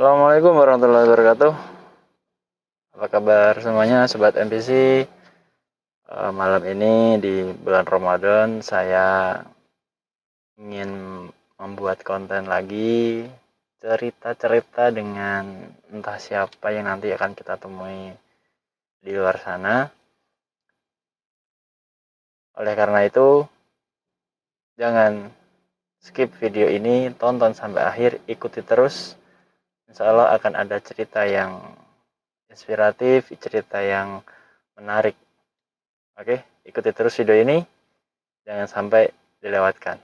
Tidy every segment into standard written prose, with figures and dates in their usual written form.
Assalamualaikum warahmatullahi wabarakatuh. Apa kabar semuanya sobat MPC? Malam ini di bulan Ramadan saya ingin membuat konten lagi, cerita-cerita dengan entah siapa yang nanti akan kita temui di luar sana. Oleh karena itu, jangan skip video ini, tonton sampai akhir, ikuti terus. Insya Allah akan ada cerita yang inspiratif, cerita yang menarik. Oke, ikuti terus video ini, jangan sampai dilewatkan.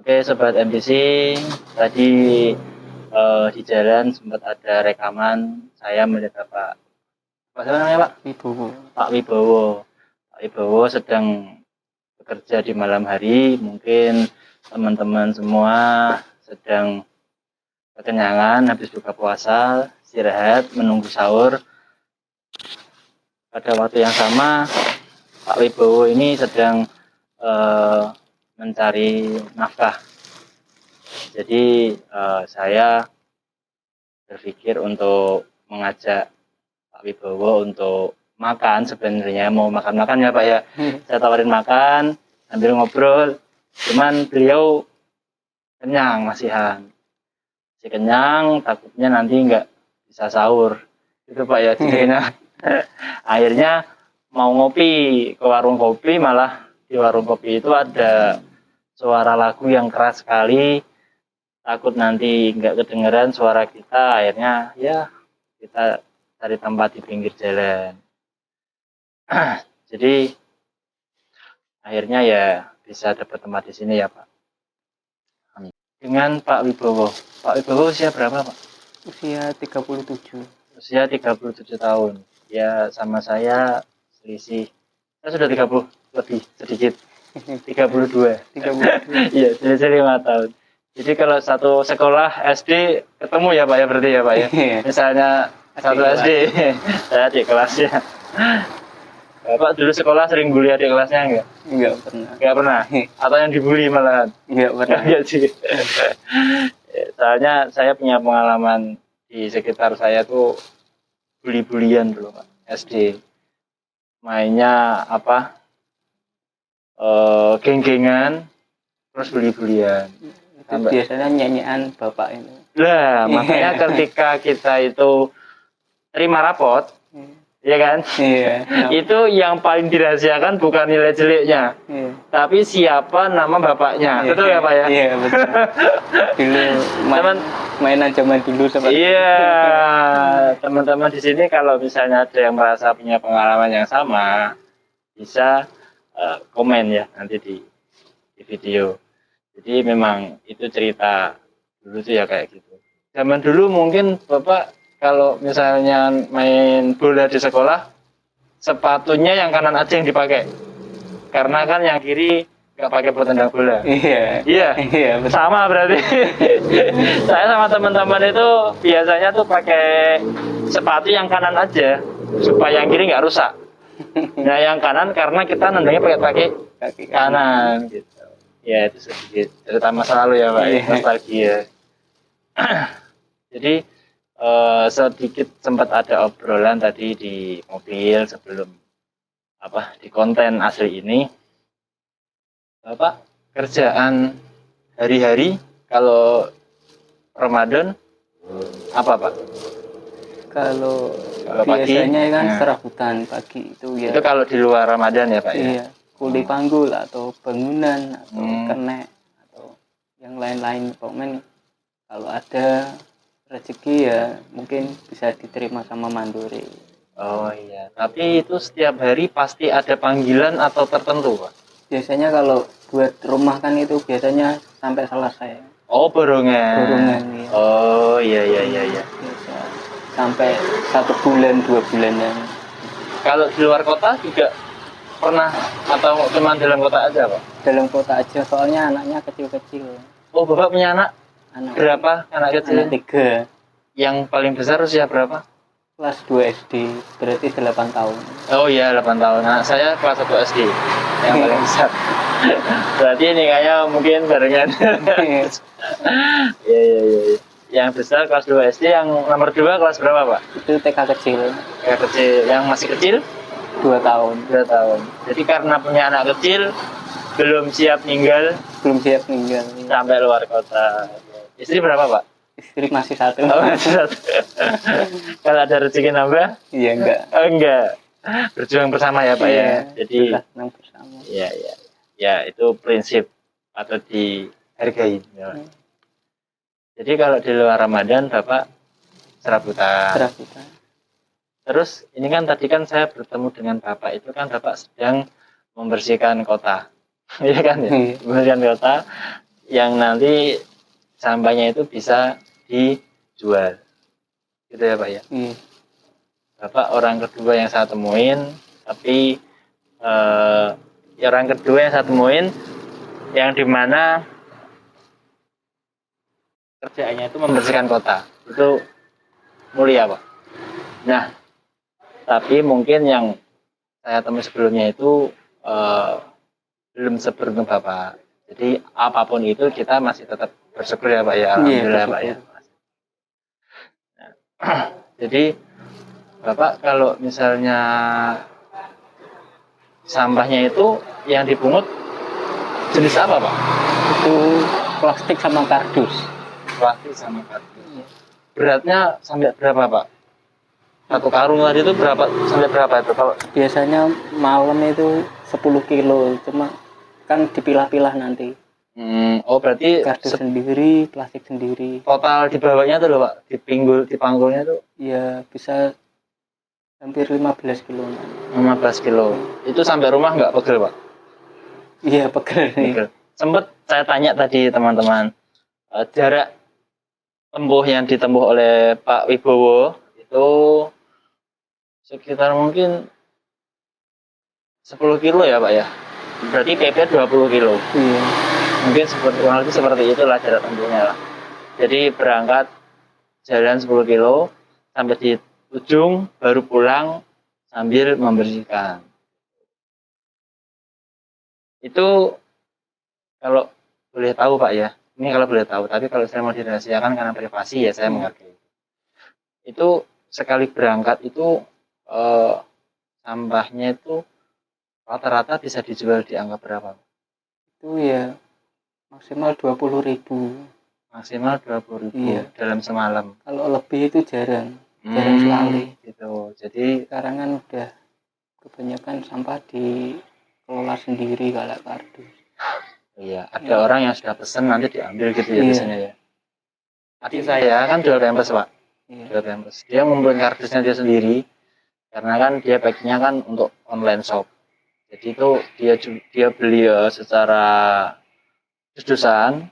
Oke Sobat MPC, tadi di jalan sempat ada rekaman saya melihat apa namanya Pak? Pak Wibowo sedang bekerja di malam hari. Mungkin teman-teman semua sedang kekenyangan habis buka puasa, istirahat, menunggu sahur. Pada waktu yang sama Pak Wibowo ini sedang mencari nafkah. Jadi saya berpikir untuk mengajak Pak Wibowo untuk makan. Sebenarnya mau makan-makan ya Pak ya. Saya tawarin makan sambil ngobrol. Cuman beliau kenyang masih kenyang, takutnya nanti nggak bisa sahur. Itu Pak ya. Akhirnya mau ngopi ke warung kopi, malah di warung kopi itu ada suara lagu yang keras sekali, takut nanti nggak kedengeran suara kita. Akhirnya ya kita cari tempat di pinggir jalan. Jadi akhirnya ya bisa dapat tempat di sini ya Pak. Dengan Pak Wibowo. Pak Wibowo usia berapa Pak? Usia 37. Usia 37 tahun. Ya sama saya selisih. Saya sudah 30 lebih sedikit. 32. Iya, selisih 5 tahun. Jadi kalau satu sekolah SD ketemu ya Pak ya, berarti ya Pak ya. Misalnya satu SD, saya adik kelasnya. Bapak dulu sekolah sering bully adik kelasnya enggak? Enggak pernah. Enggak pernah. Atau yang dibully malahan? Enggak pernah. Enggak sih. Soalnya saya punya pengalaman di sekitar saya tuh bully-bulian dulu Pak. SD. Mainnya apa? Geng-gengan, terus bully-bulian. Itu biasanya nyanyian bapak ini. Lah, makanya ketika kita itu terima rapot, ya kan? Iya. Itu yang paling dirahasiakan bukan nilai jeleknya, tapi siapa nama bapaknya. Iya. Betul ya Pak ya? Iya, betul. Dulu mainan zaman dulu seperti iya, teman-teman di sini kalau misalnya ada yang merasa punya pengalaman yang sama, bisa komen ya nanti di video. Jadi memang itu cerita dulu tuh ya kayak gitu. Zaman dulu mungkin Bapak kalau misalnya main bola di sekolah, sepatunya yang kanan aja yang dipakai. Karena kan yang kiri nggak pakai buat tendang bola. Iya. Iya. Iya, betul. Sama berarti. Saya sama teman-teman itu biasanya tuh pakai sepatu yang kanan aja supaya yang kiri nggak rusak. Nah yang kanan karena kita nendangnya pakai Kaki kanan gitu. Ya itu sedikit cerita masa lalu ya Pak. Iya. Nostalgia. Jadi sedikit sempat ada obrolan tadi di mobil sebelum di konten asli ini. Bapak kerjaan hari-hari kalau Ramadan apa Pak? Kalau Kalau pagi, biasanya kan nah. serabutan pagi itu ya. Itu kalau di luar Ramadan ya Pak ya? Iya, kuli panggul atau bangunan atau Hmm. kenek atau yang lain-lain. Pokoknya kalau ada rezeki ya mungkin bisa diterima sama mandori. Oh iya, tapi itu setiap hari pasti ada panggilan atau tertentu Pak? Biasanya kalau buat rumah kan itu biasanya sampai selesai. Oh borongan. Borongan, iya. Oh iya iya iya iya. Biasa sampai 1 bulan 2 bulanan. Kalau di luar kota juga pernah atau cuma dalam kota aja Pak? Dalam kota aja soalnya anaknya kecil-kecil. Oh Bapak punya anak Anak berapa? Anak kecil? anak 3 Yang paling besar usia berapa? kelas 2 SD berarti 8 tahun. Oh iya 8 tahun. Nah, saya kelas 1 SD yang paling besar. Berarti ini kayaknya mungkin barengan. Iya iya iya. Yang besar kelas 2 SD, yang nomor 2 kelas berapa Pak? Itu TK kecil Yang kecil, yang masih kecil 2 tahun. 2 tahun. Jadi karena punya anak kecil belum siap ninggal Belum siap meninggal. sampai luar kota. Istri berapa Pak? Istri masih 1. Oh, masih satu. Kalau ada rezeki nambah? Iya enggak. Oh, enggak. Berjuang bersama ya Pak ya. Iya, Jadi susah senang bersama. ya ya ya itu prinsip patut dihargai. Ya. Jadi kalau di luar Ramadan Bapak serabutan. Serabutan. Terus ini kan tadi kan saya bertemu dengan Bapak itu kan Bapak sedang membersihkan kota. Iya kan ya? Iya. Membersihkan kota yang nanti sampahnya itu bisa dijual. Gitu ya Pak ya. Iya. Bapak orang kedua yang saya temuin, tapi orang kedua yang saya temuin yang dimana kerjaannya itu membersihkan kota, itu mulia Pak. Nah, tapi mungkin yang saya temui sebelumnya itu belum seberuntung Bapak. Jadi apapun itu kita masih tetap bersyukur ya Pak ya. Alhamdulillah Pak ya. Nah, jadi Bapak kalau misalnya sampahnya itu yang dipungut jenis apa Pak? Itu plastik sama kardus. Plastik sama kardus. Beratnya sampai berapa Pak? Satu karung tadi itu berapa sampai berapa itu Pak? Biasanya malam itu 10 kilo, cuma kan dipilah-pilah nanti. Oh berarti Kardus sendiri, plastik sendiri. total di bawahnya tuh loh Pak, di panggulnya tuh Ya bisa hampir 15 kilo. 15 kilo. Itu sampai rumah nggak pegel Pak? Iya, pegel nih. Pegel. Sempet saya tanya tadi teman-teman, jarak tempuh yang ditempuh oleh Pak Wibowo itu sekitar mungkin 10 kilo ya Pak ya. Berarti PP 20 kilo. Iya. Mungkin seperti itulah jarak tempuhnya lah. Jadi berangkat jalan 10 kilo sampai di ujung baru pulang sambil membersihkan. Itu kalau boleh tahu Pak ya, ini kalau boleh tahu, tapi kalau saya mau dirahasiakan karena privasi ya saya menghargai. Itu sekali berangkat itu sampahnya itu rata-rata bisa dijual di angka berapa? Itu ya maksimal 20.000. Maksimal 20.000 Iya. dalam semalam. Kalau lebih itu jarang sekali. Gitu. Jadi Sekarang kan udah kebanyakan sampah dikelola sendiri kalau kardus. iya, ada orang yang sudah pesen nanti diambil gitu ya Iya. biasanya ya. Adik saya kan jual pampers Pak, Iya. jual pampers. Dia ngumpulin kardusnya dia sendiri, karena kan dia packingnya kan untuk online shop. Jadi itu dia beli secara dus-dusan,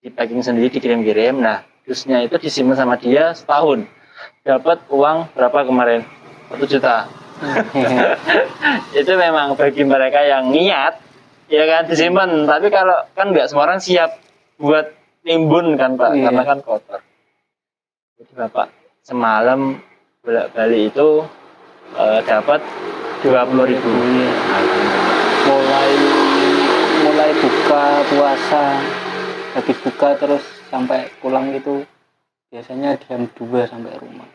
di packing sendiri dikirim-kirim. Nah, dusnya itu disimpan sama dia setahun. Dapat uang berapa kemarin? 1 juta. Itu memang bagi mereka yang niat ya kan disimpan, tapi kalau kan nggak semua orang siap buat nimbun kan Pak, Iya. karena kan kotor. Jadi Bapak semalam bolak-balik itu dapat 20.000. mulai buka puasa, habis buka terus sampai pulang itu biasanya jam 2 sampai rumah.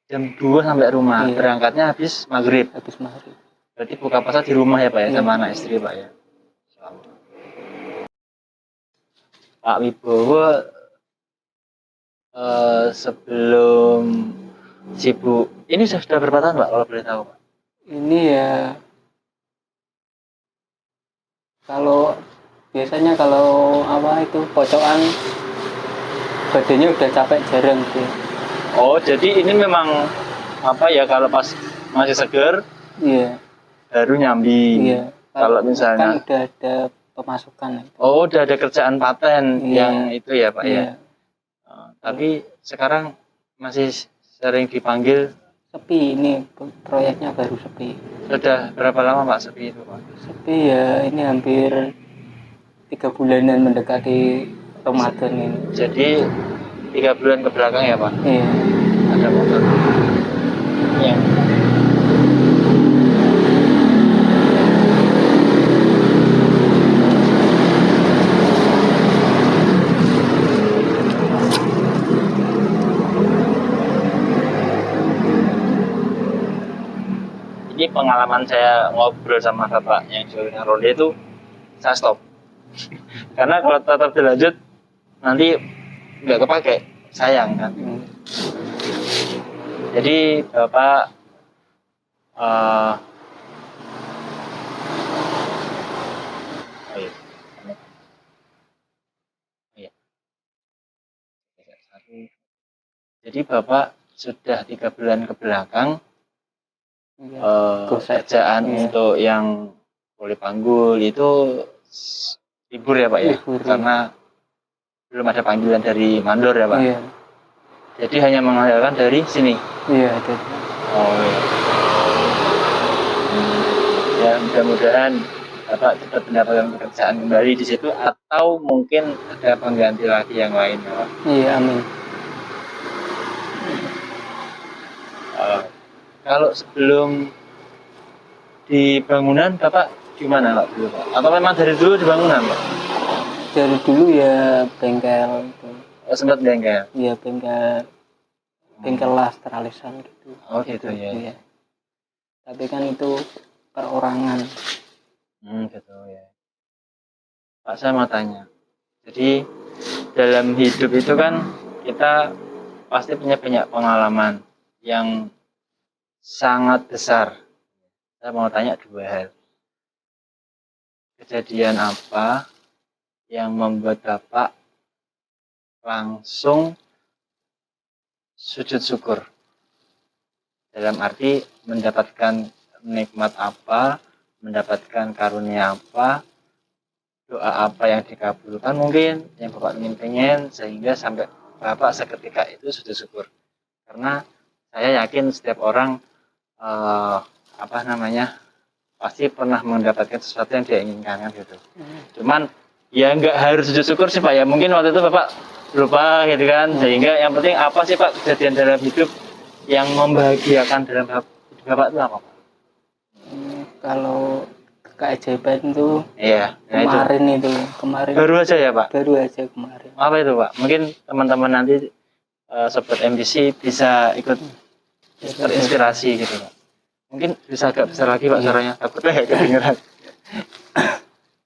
Jam 2 sampai rumah. Iya. Berangkatnya habis maghrib. Habis maghrib. Berarti buka puasa di rumah ya Pak ya, Iya. sama anak istri Pak ya. Pak Wibowo sebelum sibuk ini sudah berapa tahun Pak kalau boleh tahu Pak? Ini ya kalau biasanya kalau apa itu pocokan badannya udah capek jarang tuh. Oh jadi ini memang apa ya kalau pas masih seger Iya, baru nyambi. iya. Kalau Kan misalnya udah ada pemasukan itu. oh udah ada kerjaan paten Iya. yang itu ya Pak ya. Iya, Tapi sekarang masih sering dipanggil. sepi ini proyeknya baru sepi. Sudah berapa lama Pak sepi itu Pak? Sepi ya ini hampir 3 bulanan mendekati Ramadan ini. Jadi 3 bulan ke belakang ya Pak Iya. ada motor. Ya. Ini pengalaman saya ngobrol sama bapak yang jualan ronde itu saya stop karena kalau tetap dilanjut nanti nggak kepake sayang kan. Jadi bapak oh iya. Iya. Jadi bapak sudah 3 bulan ke belakang Iya. kerjaan Iya. untuk yang kulit panggul itu libur ya Pak ya? Libur, Karena belum ada panggilan dari mandor ya Pak? Iya. Jadi hanya mengandalkan dari sini? Iya, ada. Oh iya. Ya mudah-mudahan Bapak tetap mendapatkan pekerjaan kembali di situ atau mungkin ada pengganti lagi yang lain ya Pak? Iya, amin. Kalau sebelum di bangunan Bapak gimana Pak dulu Pak? Atau memang dari dulu di bangunan Pak? Dari dulu ya bengkel itu. Oh, sempat bengkel? Iya, bengkel lasteralisan gitu. Oh gitu ya. Iya. Tapi kan itu perorangan. Gitu ya. Pak saya mau tanya. Jadi dalam hidup itu kan kita pasti punya banyak pengalaman yang sangat besar. Saya mau tanya 2 hal. Kejadian apa yang membuat Bapak langsung sujud syukur? Dalam arti mendapatkan nikmat apa, mendapatkan karunia apa, doa apa yang dikabulkan mungkin, yang Bapak ingin sehingga sampai Bapak seketika itu sujud syukur. Karena saya yakin setiap orang pasti pernah mendapatkan sesuatu yang dia inginkan kan gitu. Cuman ya nggak harus sujud syukur sih Pak ya. Mungkin waktu itu Bapak lupa gitu kan. Sehingga yang penting apa sih Pak kejadian dalam hidup yang membahagiakan dalam hidup Bapak itu apa Pak? Kalau keajaiban itu Iya, kemarin baru aja ya Pak? Baru aja kemarin. Apa itu Pak? Mungkin teman-teman nanti sobat MDC bisa ikut terinspirasi gitu Pak. Mungkin bisa agak besar lagi Pak suaranya, takutnya nggak kedengeran.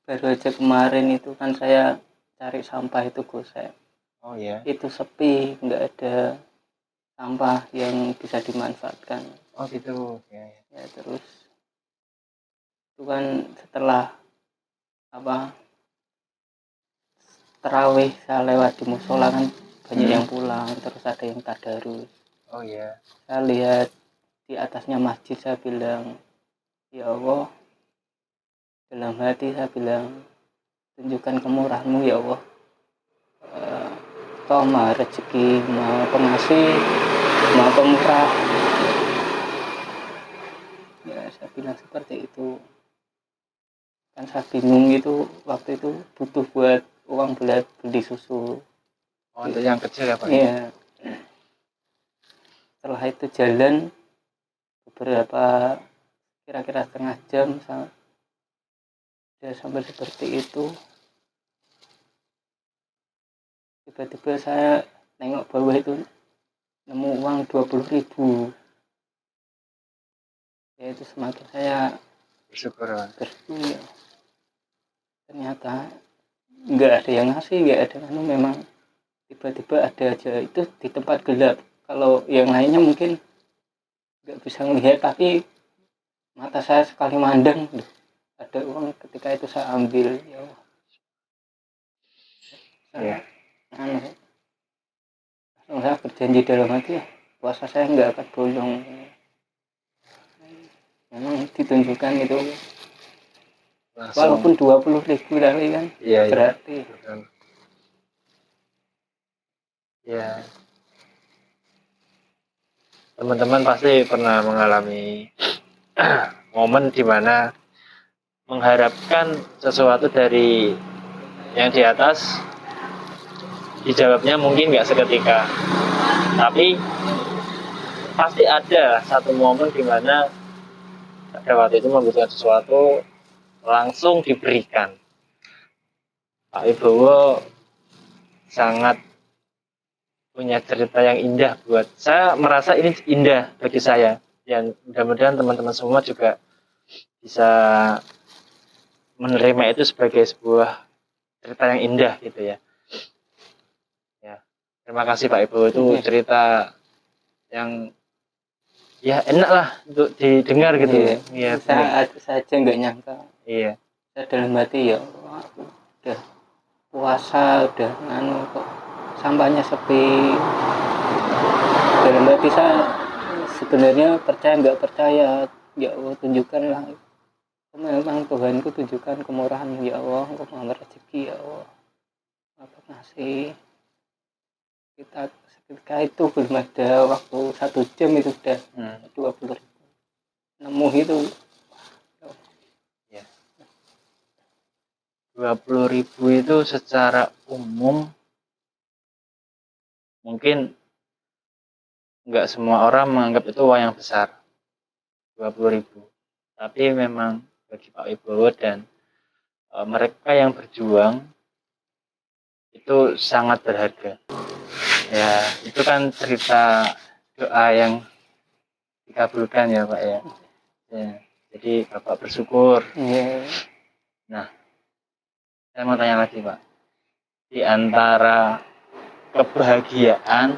Baru aja kemarin itu kan saya cari sampah itu Gosek. Oh iya. Itu sepi, nggak ada sampah yang bisa dimanfaatkan. Oh gitu. Ya. Terus itu kan setelah tarawih saya lewat di musola kan banyak yang pulang, terus ada yang tadarus. Oh iya. Saya lihat di atasnya masjid, saya bilang ya Allah, dalam hati saya bilang tunjukkan kemurahan-Mu ya Allah. Kau maha rezeki, maha pengasih, maha pemurah. Ya saya bilang seperti itu. Kan saya bingung itu waktu itu butuh buat uang buat beli susu. Oh untuk yang kecil ya Pak? Iya. Setelah itu jalan beberapa kira-kira setengah jam sampai seperti itu. Tiba-tiba saya nengok bawah itu nemu uang 20.000. Ya itu semakin saya bersyukur. Ya. Ternyata nggak ada yang ngasih, nggak ada memang tiba-tiba ada aja, itu di tempat gelap. Kalau yang lainnya mungkin nggak bisa melihat, tapi mata saya sekali mandang, "Duh, ada uang." Ketika itu saya ambil, ya Allah, saya anu, langsung saya berjanji dalam hati, ya puasa saya nggak akan bolong. Memang ditunjukkan itu, Langsung. walaupun 20.000 kali kan, Iya, berarti. Betul. Ya, teman-teman pasti pernah mengalami momen di mana mengharapkan sesuatu dari yang di atas, dijawabnya mungkin nggak seketika, tapi pasti ada satu momen di mana pada waktu itu membutuhkan sesuatu langsung diberikan. Pak Wibowo sangat punya cerita yang indah buat saya, merasa ini indah bagi saya, dan mudah-mudahan teman-teman semua juga bisa menerima itu sebagai sebuah cerita yang indah gitu ya. Ya, terima kasih Pak Wibowo, itu cerita yang ya enak lah untuk didengar gitu ya. Iya, saya aja nggak nyangka. Iya. Saya dalam hati, ya Allah, aku udah puasa, udah nganu kok sampahnya sepi. Dalam hati saya sebenarnya percaya nggak percaya, ya Allah tunjukkanlah, memang Tuhanku tunjukkan kemurahan, ya Allah, engkau maha rezeki, ya Allah, apa ngasih kita. Ketika itu belum ada waktu 1 jam itu udah 20.000 nemu itu. 20.000 itu secara umum mungkin nggak semua orang menganggap itu uang yang besar, 20.000. Tapi memang bagi Pak Wibowo dan mereka yang berjuang itu sangat berharga. Ya, itu kan cerita doa yang dikabulkan ya Pak ya. Ya, jadi Bapak bersyukur. Yeah. Nah, saya mau tanya lagi Pak, di antara kebahagiaan,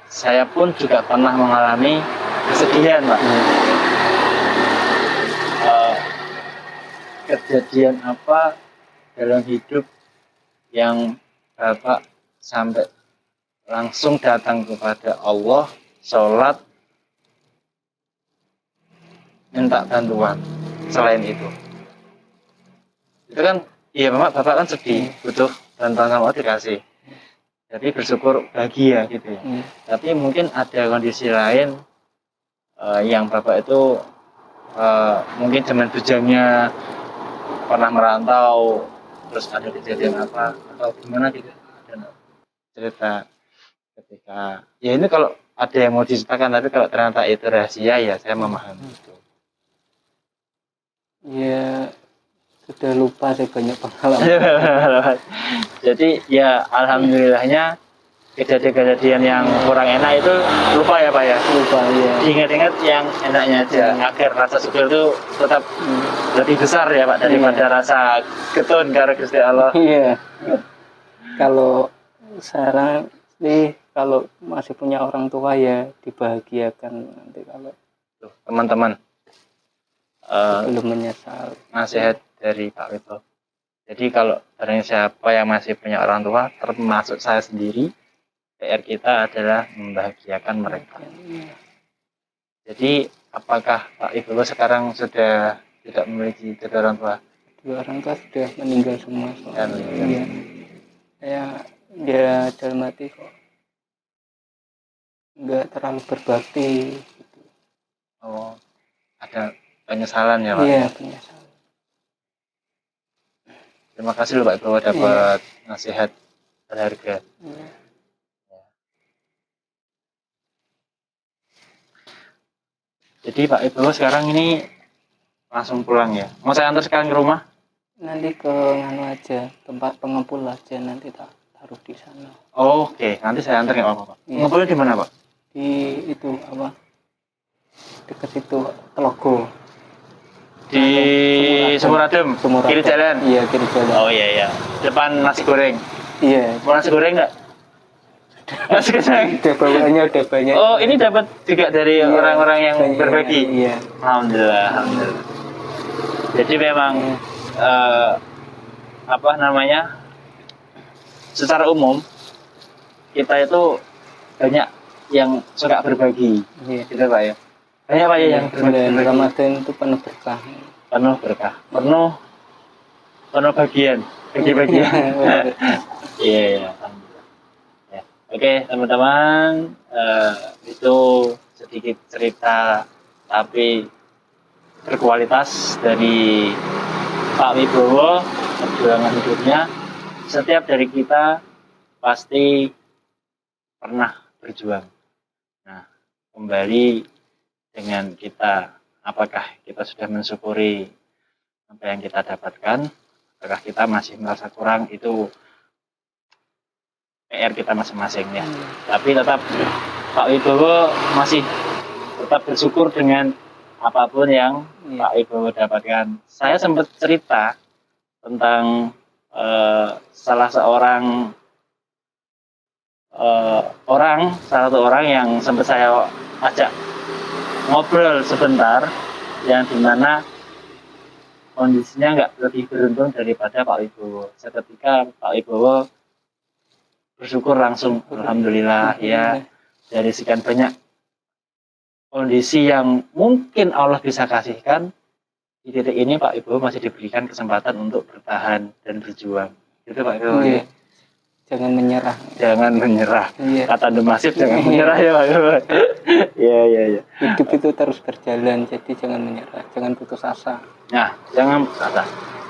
saya pun juga pernah mengalami kesedihan Pak. Kejadian apa dalam hidup yang Bapak sampai langsung datang kepada Allah, sholat, minta bantuan selain itu? Itu kan, iya Bapak kan sedih, butuh bantuan sama Allah, dikasih. Jadi bersyukur, bahagia gitu ya. Tapi mungkin ada kondisi lain yang Bapak itu mungkin zaman bujangnya pernah merantau, terus ada kejadian apa atau gimana gitu, ada cerita ketika, ya ini kalau ada yang mau diceritakan, tapi kalau ternyata itu rahasia ya saya memahami itu. Ya sudah lupa sih, banyak pengalaman. Jadi ya alhamdulillahnya kejadian-kejadian yang kurang enak itu lupa ya Pak ya. Lupa ya. Ingat-ingat yang enaknya aja, agar rasa syukur itu tetap lebih besar ya Pak daripada rasa getun karena Gusti Allah. Iya. Kalau sekarang sih, kalau masih punya orang tua ya dibahagiakan nanti. Kalau teman-teman, belum menyesal, nasihat dari Pak Wibowo. Jadi kalau barang siapa yang masih punya orang tua, termasuk saya sendiri, PR kita adalah membahagiakan mereka. Jadi apakah Pak Wibowo sekarang sudah tidak memiliki kedua orang tua? Dua orang tua sudah meninggal semua. Iya. Ya, dia dalam hati kok nggak terlalu berbakti gitu. Oh, ada penyesalan ya Pak? Iya, penyesalan. Terima kasih loh Pak Wibowo dapat nasihat berharga. Iya. Jadi Pak Wibowo sekarang ini langsung pulang ya? Mau saya antar sekarang ke rumah? Nanti ke nganu aja, tempat pengepul aja, nanti tak taruh di sana. Oh, oke, nanti saya antar nggak apa-apa Pak. Pengepulnya di mana Pak? Di itu apa? Dekat itu Telogo. Di Di Sumuradem, kiri jalan. Iya, kiri jalan. Oh iya iya. Depan nasi goreng. Iya. Mau nasi goreng nggak? Nasi goreng. Udah bawaannya udah banyak. Oh ini dapat juga dari Iya, orang-orang yang banyak. berbagi. Iya. Alhamdulillah, alhamdulillah. Jadi memang apa namanya? Secara umum kita itu banyak yang suka berbagi, Iya. gitu Pak ya. Banyak Pak ya yang bulan berbagi. Ramadan itu penuh berkah. Penuh berkah, penuh bagian, bagi-bagian. Iya, iya. Alhamdulillah. Ya. Oke, teman-teman, itu sedikit cerita tapi berkualitas dari Pak Wibowo, perjuangan hidupnya. Setiap dari kita pasti pernah berjuang. Nah, kembali dengan kita, apakah kita sudah mensyukuri apa yang kita dapatkan? Apakah kita masih merasa kurang? Itu PR kita masing-masing ya. Tapi tetap Pak Wibowo masih tetap bersyukur dengan apapun yang Pak Wibowo dapatkan. Saya sempat cerita tentang salah seorang salah satu orang yang sempat saya ajak ngobrol sebentar, yang dimana kondisinya nggak lebih beruntung daripada Pak Wibowo. Seketika Pak Wibowo bersyukur langsung, alhamdulillah ya, dari sekian banyak kondisi yang mungkin Allah bisa kasihkan, di titik ini Pak Wibowo masih diberikan kesempatan untuk bertahan dan berjuang. Gitu Pak Wibowo. Iya. Jangan menyerah. Jangan menyerah. Iya. Kata Demasif jangan menyerah ya Pak Wibowo. Iya iya iya. Hidup itu terus berjalan, jadi jangan menyerah, jangan putus asa. Nah, jangan putus asa.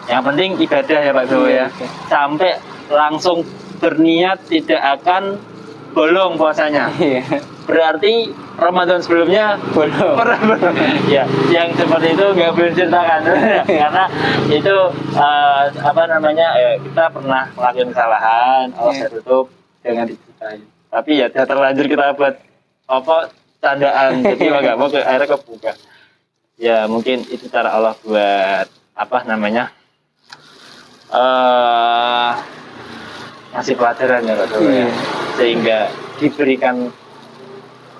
Yang penting ibadah ya Pak Wibowo ya. Sampai langsung berniat tidak akan bolong puasanya. Iya. Berarti Ramadan sebelumnya Bolong. pernah ya, yang seperti itu nggak boleh diceritakan karena itu apa namanya kita pernah melakukan kesalahan, Allah saya tutup, jangan diceritain. Tapi ya sudah terlanjur kita buat apa candaan, jadi nggak mau akhirnya kebuka. Ya mungkin itu cara Allah buat apa namanya ngasih pelajaran ya Pak Dowo ya, sehingga diberikan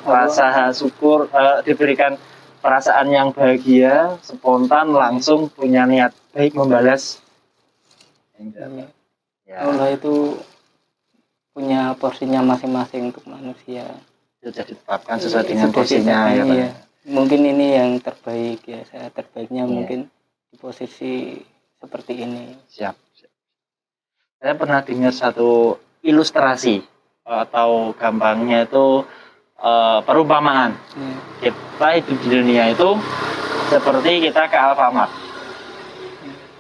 rasa syukur, diberikan perasaan yang bahagia, spontan, langsung punya niat baik membalas. Ya, Allah itu punya porsinya masing-masing untuk manusia. sudah ditetapkan sesuai dengan porsinya ya Pak. Iya. Mungkin ini yang terbaik ya, saya terbaiknya mungkin di posisi seperti ini. Siap. Saya pernah dengar satu ilustrasi atau gampangnya itu perumpamaan. Kita hidup di dunia itu seperti kita ke Alfamart.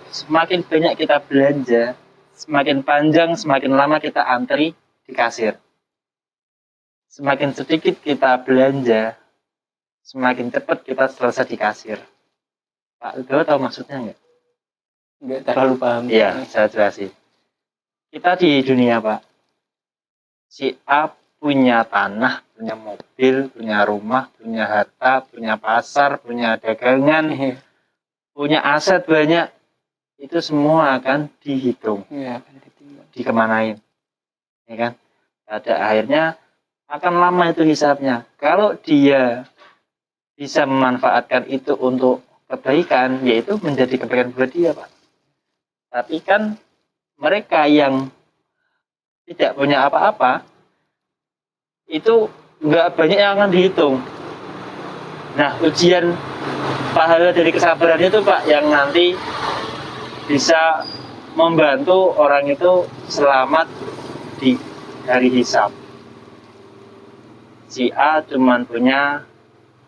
Semakin banyak kita belanja, semakin panjang, semakin lama kita antri di kasir. Semakin sedikit kita belanja, semakin cepat kita selesai di kasir. Pak Wibowo tahu maksudnya nggak? Nggak terlalu paham. Iya, saya jelasin. Kita di dunia Pak, si A punya tanah, punya mobil, punya rumah, punya harta, punya pasar, punya dagangan, punya aset banyak, itu semua akan dihitung, Akan ditimbang, dikemanain, ya kan? Pada akhirnya akan lama itu hisapnya. Kalau dia bisa memanfaatkan itu untuk kebaikan, yaitu menjadi kebaikan buat dia Pak. Tapi kan mereka yang tidak punya apa-apa, itu nggak banyak yang akan dihitung. Nah, ujian pahala dari kesabaran itu Pak, yang nanti bisa membantu orang itu selamat di hari hisab. Si A cuman punya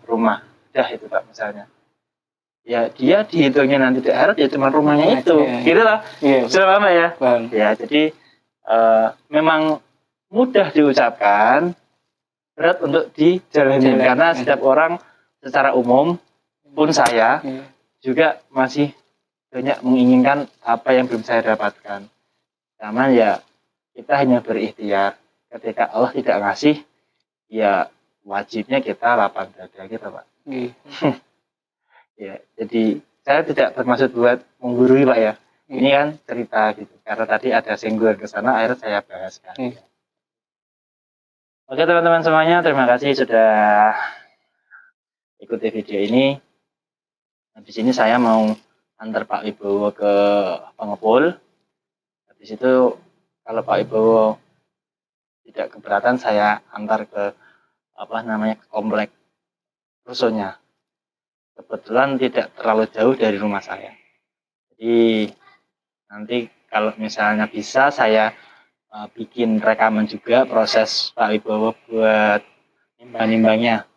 rumah, dah itu Pak misalnya. Ya dia dihitungnya nanti di akhirat ya cuma rumahnya itu, gitu lah. Sudah paham ya? Paham. Ya, jadi memang mudah diucapkan, berat untuk dijalani karena setiap orang secara umum pun saya juga masih banyak menginginkan apa yang belum saya dapatkan. Karena ya kita hanya berikhtiar. Ketika Allah tidak ngasih, ya wajibnya kita lapang dada gitu Pak. Ya, jadi saya tidak bermaksud buat menggurui Pak ya. Ini kan cerita gitu. Karena tadi ada singgung ke sana, akhirnya saya bahas kan. Oke teman-teman semuanya, terima kasih sudah ikuti video ini. Habis ini saya mau antar Pak Wibowo ke pengepul. Habis itu kalau Pak Wibowo tidak keberatan, saya antar ke komplek rusuhnya. Kebetulan tidak terlalu jauh dari rumah saya. Jadi nanti kalau misalnya bisa saya bikin rekaman juga proses Pak Wibowo buat nimbang-nimbangnya.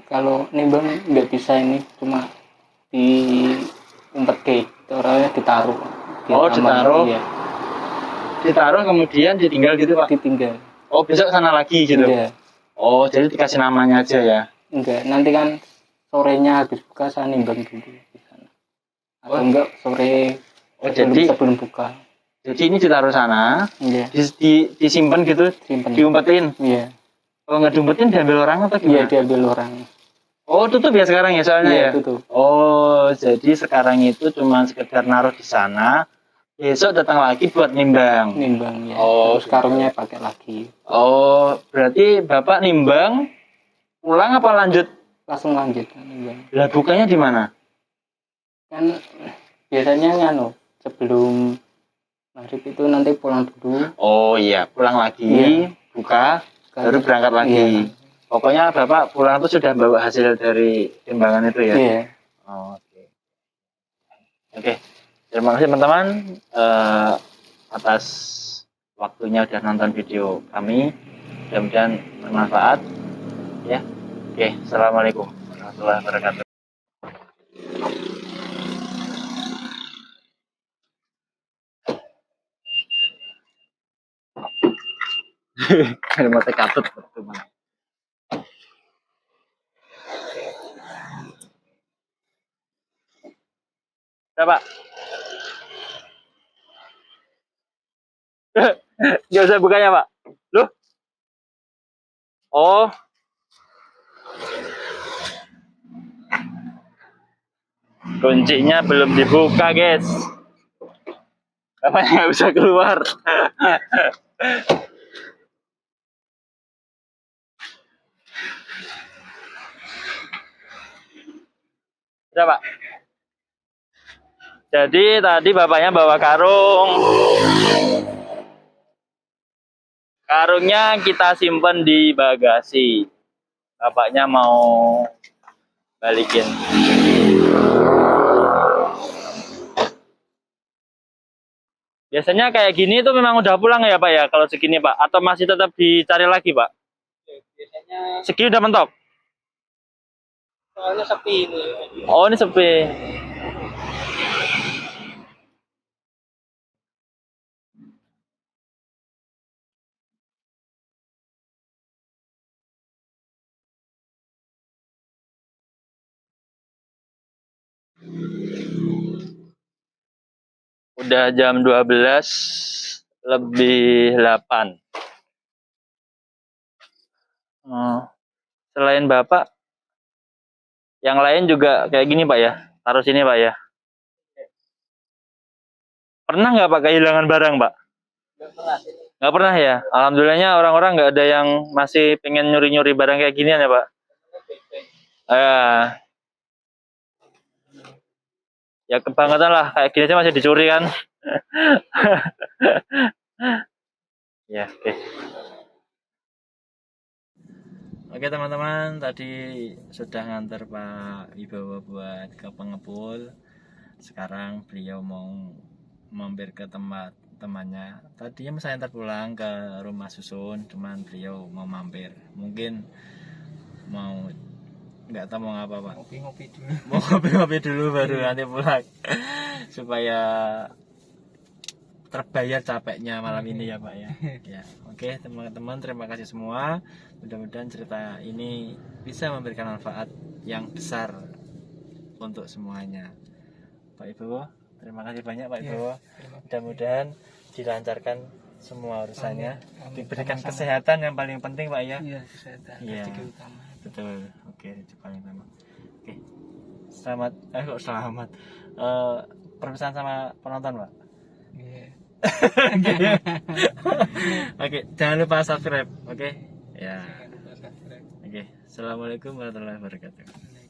Kalau nimbang nggak bisa, ini cuma di umpet orangnya ditaruh. Ditaruh. Iya. Ditaruh kemudian ditinggal gitu Pak. Ditinggal. Oh besok sana lagi gitu. Iya. Oh jadi dikasih namanya aja ya. Enggak, nanti kan sorenya habis buka saya nimbang dulu di sana. Atau enggak sore sebelum buka. Jadi ini ditaruh sana, iya. disimpan gitu, diumpetin. Iya. Kalau nggak diumpetin diambil orang atau gimana? Iya, diambil orang. Oh tutup ya sekarang ya soalnya iya, ya? Tutup. Oh jadi sekarang itu cuma sekedar naruh di sana, besok datang lagi buat nimbang. Nimbang ya. Oh, terus karungnya pakai lagi. Oh berarti Bapak nimbang, pulang apa lanjut? Langsung lanjut nimbang. Lah bukanya di mana? Kan biasanya sebelum maghrib itu nanti pulang dulu. Oh iya, pulang lagi, buka, baru berangkat lagi. Iya. Pokoknya Bapak pulang itu sudah bawa hasil dari timbangan itu ya? Iya. Oh, Oke. Terima kasih teman-teman atas waktunya udah nonton video kami. Mudah-mudahan bermanfaat. Ya. Oke, assalamualaikum warahmatullahi wabarakatuh. Kalimatnya katut teman. Pak. Nggak usah bukanya Pak. Loh? Oh. Kuncinya belum dibuka guys. Bapaknya nggak bisa keluar. Sudah Pak. Jadi tadi bapaknya bawa karung. Karungnya kita simpen di bagasi. Bapaknya mau balikin. Biasanya kayak gini tuh memang udah pulang ya Pak ya kalau segini Pak? Atau masih tetap dicari lagi Pak? Biasanya segini udah mentok? Soalnya sepi ini. Oh ini sepi. Udah jam 12:08. Selain Bapak, yang lain juga kayak gini Pak ya? Taruh sini Pak ya? Pernah nggak Pak kehilangan barang Pak? Nggak pernah ya? Alhamdulillahnya orang-orang nggak ada yang masih pengen nyuri-nyuri barang kayak ginian ya Pak? Ya kebangetan lah, kayak gini aja masih dicuri kan. Ya, oke. Oke teman-teman, tadi sudah nganter Pak Wibowo buat ke pengepul. Sekarang beliau mau mampir ke tempat temannya. Tadinya saya antar pulang ke rumah susun, cuman beliau mau mampir. Mungkin mau nggak tahu mau ngapa Pak. Ngopi-ngopi dulu. Mau ngopi-ngopi dulu baru nanti pulang. Supaya terbayar capeknya malam ini ya Pak ya. Ya, oke teman-teman, terima kasih semua. Mudah-mudahan cerita ini bisa memberikan manfaat yang besar untuk semuanya. Pak Wibowo, terima kasih banyak Pak Wibowo. Mudah-mudahan dilancarkan semua urusannya, diberikan kesehatan yang paling penting Pak ya. Iya, kesehatan. Iya. Betul. Oke, itu paling utama. Oke. selamat kok selamat. Perpisahan sama penonton, Pak. Iya. Oke, jangan lupa subscribe. Oke. Ya. Jangan lupa subscribe. Oke. Assalamualaikum warahmatullahi wabarakatuh.